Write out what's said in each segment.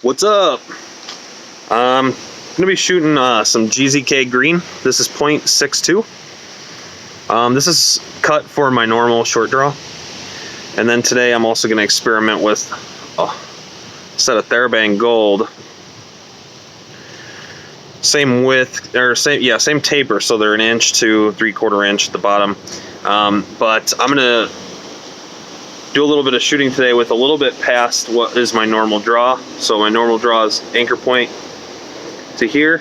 What's up? I'm gonna be shooting some GZK green. This is .62. This is cut for my normal short draw. And then today I'm also gonna experiment with a set of TheraBand gold. Same width, or same taper, so they're 1 inch to 3/4 inch at the bottom. But I'm gonna do a little bit of shooting today with a little bit past what is my normal draw. So my normal draw is anchor point to here.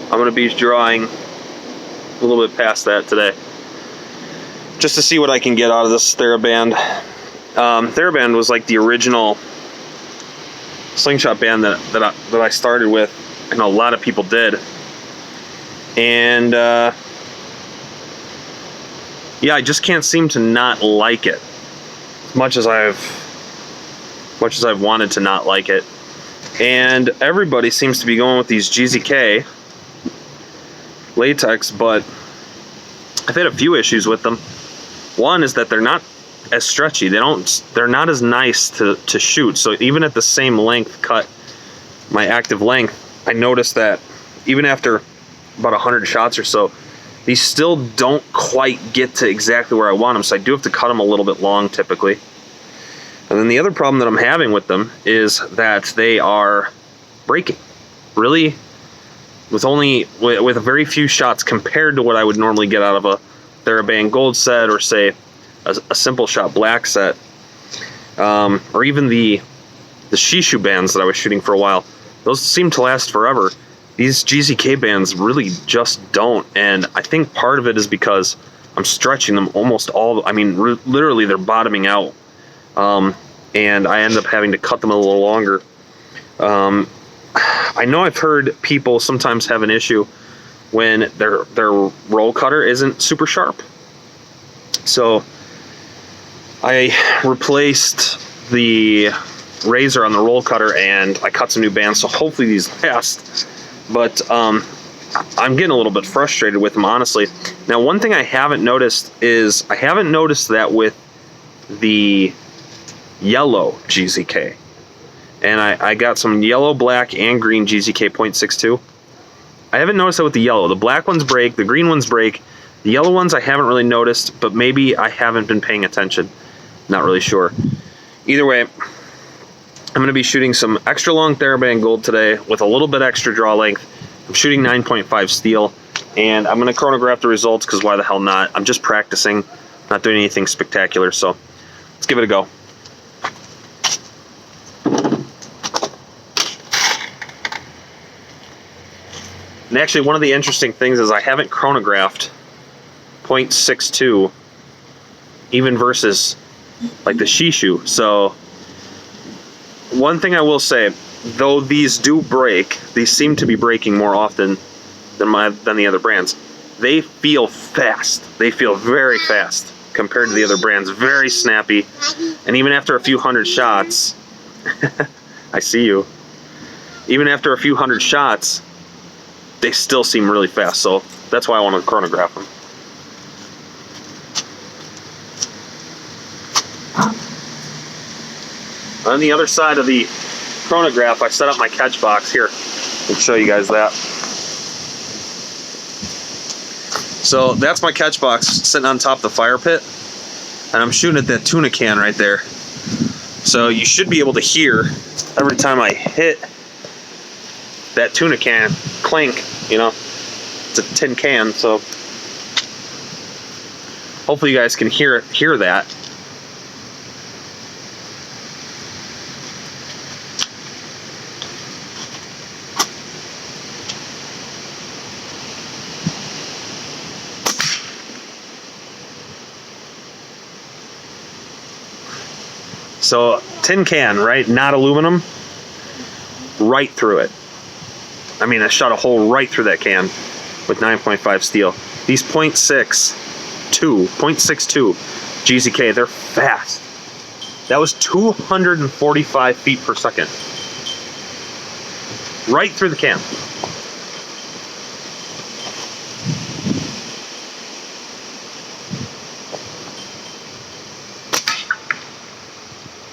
I'm going to be drawing a little bit past that today, just to see what I can get out of this TheraBand. TheraBand was like the original Slingshot band that I started with, and a lot of people did. And yeah, I just can't seem to not like it. Much as I've wanted to not like it, and everybody seems to be going with these GZK latex, but I've had a few issues with them. One is that they're not as stretchy. They're not as nice to shoot. So even at the same length cut, my active length, I noticed that even after about 100 shots or so, these still don't quite get to exactly where I want them, so I do have to cut them a little bit long typically. And then the other problem that I'm having with them is that they are breaking. Really, with a very few shots compared to what I would normally get out of a TheraBand gold set, or say a simple shot black set, or even the Shishu bands that I was shooting for a while. Those seem to last forever. These GZK bands really just don't, and I think part of it is because I'm stretching them almost all. I mean, literally they're bottoming out, and I end up having to cut them a little longer. I know I've heard people sometimes have an issue when their roll cutter isn't super sharp. So I replaced the razor on the roll cutter and I cut some new bands, so hopefully these last. But I'm getting a little bit frustrated with them, honestly. Now, one thing I haven't noticed is that with the yellow GZK. And I got some yellow, black, and green GZK .62. I haven't noticed that with the yellow. The black ones break, the green ones break. The yellow ones I haven't really noticed, but maybe I haven't been paying attention. Not really sure. Either way, I'm going to be shooting some extra long TheraBand gold today with a little bit extra draw length. I'm shooting 9.5 steel, and I'm going to chronograph the results, because why the hell not? I'm just practicing, not doing anything spectacular, so let's give it a go. And actually, one of the interesting things is I haven't chronographed .62 even versus like the Shishu. So one thing I will say, though these do break, these seem to be breaking more often than the other brands. They feel fast. They feel very fast compared to the other brands. Very snappy. And even after a few hundred shots, I see you. Even after a few hundred shots, they still seem really fast. So that's why I want to chronograph them. On the other side of the chronograph, I set up my catch box here. I'll show you guys that. So that's my catch box sitting on top of the fire pit, and I'm shooting at that tuna can right there. So you should be able to hear every time I hit that tuna can clink. You know, it's a tin can, so hopefully you guys can hear that. So tin can, right? Not aluminum. Right through it. I mean, I shot a hole right through that can with 9.5 steel. These .62 GZK, they're fast. That was 245 feet per second. Right through the can.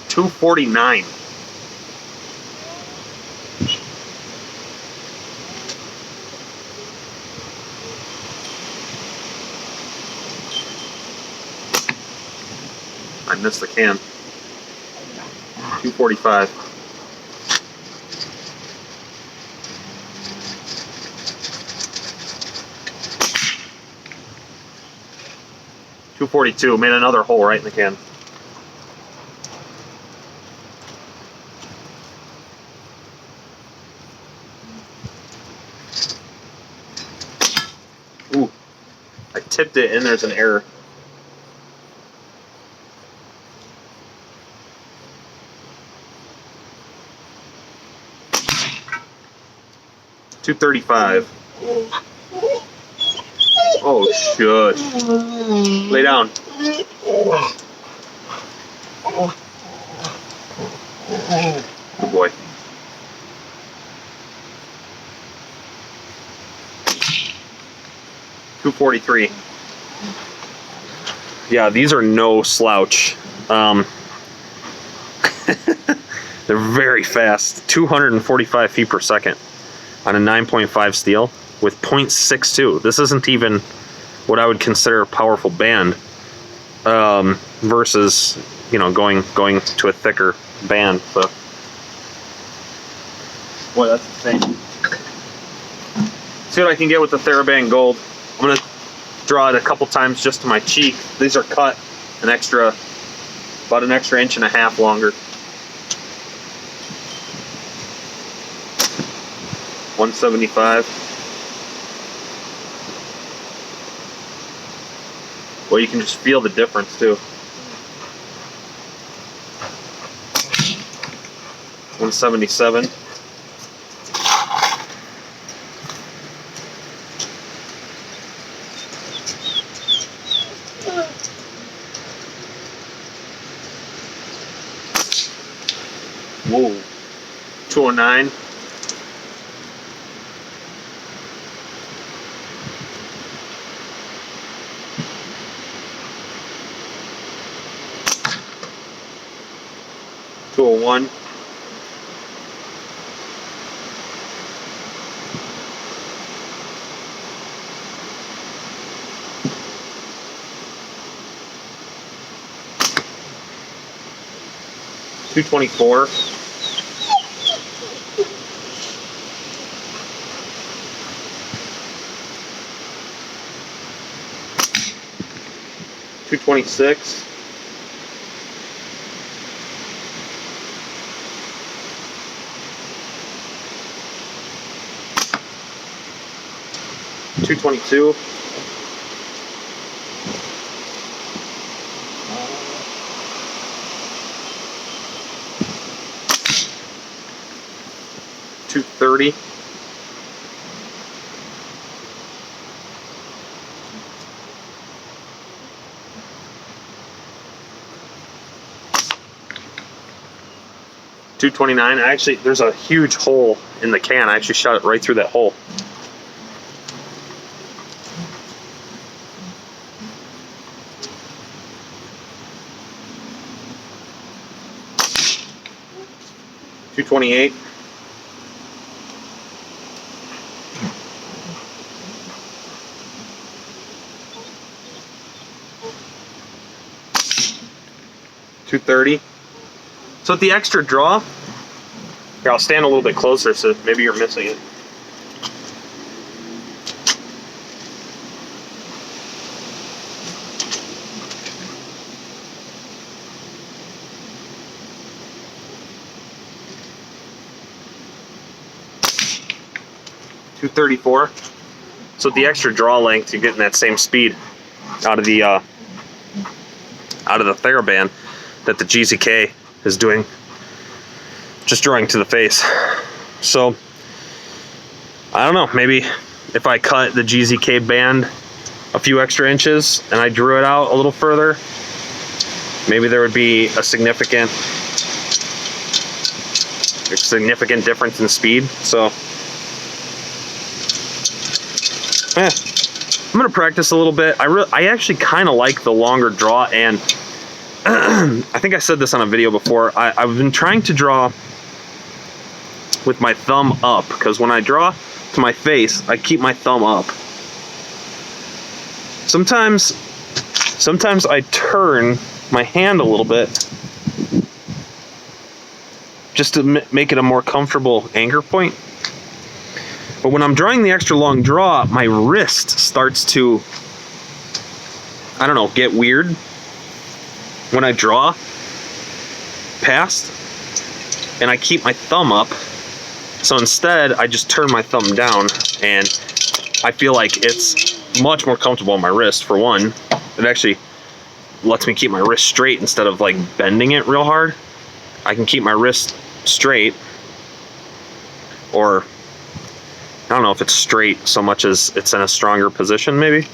.249. I missed the can. 245. .242, made another hole right in the can. Ooh, I tipped it and there's an error. .235. Oh, shush. Lay down. Good boy. .243. Yeah, these are no slouch. They're very fast. 245 feet per second on a 9.5 steel with 0.62. This isn't even what I would consider a powerful band, versus, you know, going to a thicker band. So, boy, that's insane. See what I can get with the TheraBand Gold. I'm gonna draw it a couple times just to my cheek. These are cut about an extra 1.5 inches longer. 175. Well, you can just feel the difference too. 177. Whoa. 209. .201. .224. .226. .222. .230. .229. Actually, there's a huge hole in the can. I actually shot it right through that hole. .228. .230. So with the extra draw, here, I'll stand a little bit closer so maybe you're missing it. .234. So with the extra draw length, you're getting that same speed out of the TheraBand that the GZK is doing, just drawing to the face. So I don't know, maybe if I cut the GZK band a few extra inches and I drew it out a little further, maybe there would be a significant difference in speed. So I'm gonna practice a little bit. I actually kind of like the longer draw, and I think I said this on a video before. I've been trying to draw with my thumb up, because when I draw to my face, I keep my thumb up. Sometimes I turn my hand a little bit just to make it a more comfortable anchor point. But when I'm drawing the extra long draw, my wrist starts to, I don't know, get weird when I draw past, and I keep my thumb up. So instead, I just turn my thumb down, and I feel like it's much more comfortable on my wrist, for one. It actually lets me keep my wrist straight instead of like bending it real hard. I can keep my wrist straight, or I don't know if it's straight so much as it's in a stronger position maybe.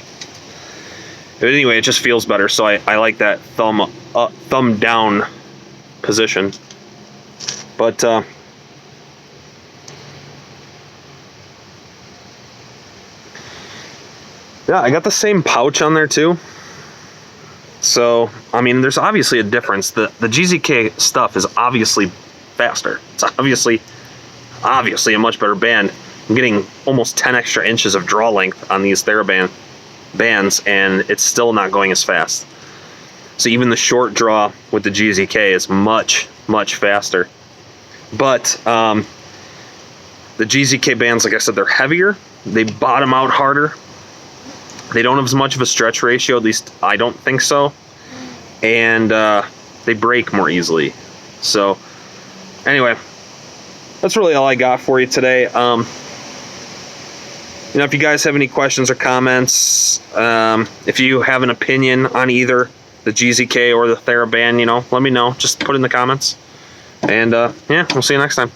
But anyway, it just feels better, so I like that thumb up, thumb down position. But yeah, I got the same pouch on there too. So, I mean, there's obviously a difference. The GZK stuff is obviously faster. It's obviously a much better band. I'm getting almost 10 extra inches of draw length on these TheraBand bands, and it's still not going as fast. So even the short draw with the GZK is much, much faster. But the GZK bands, like I said, they're heavier. They bottom out harder. They don't have as much of a stretch ratio, at least I don't think so. And they break more easily. So anyway, that's really all I got for you today. You know, if you guys have any questions or comments, if you have an opinion on either the GZK or the TheraBand, you know, let me know. Just put it in the comments. And yeah, we'll see you next time.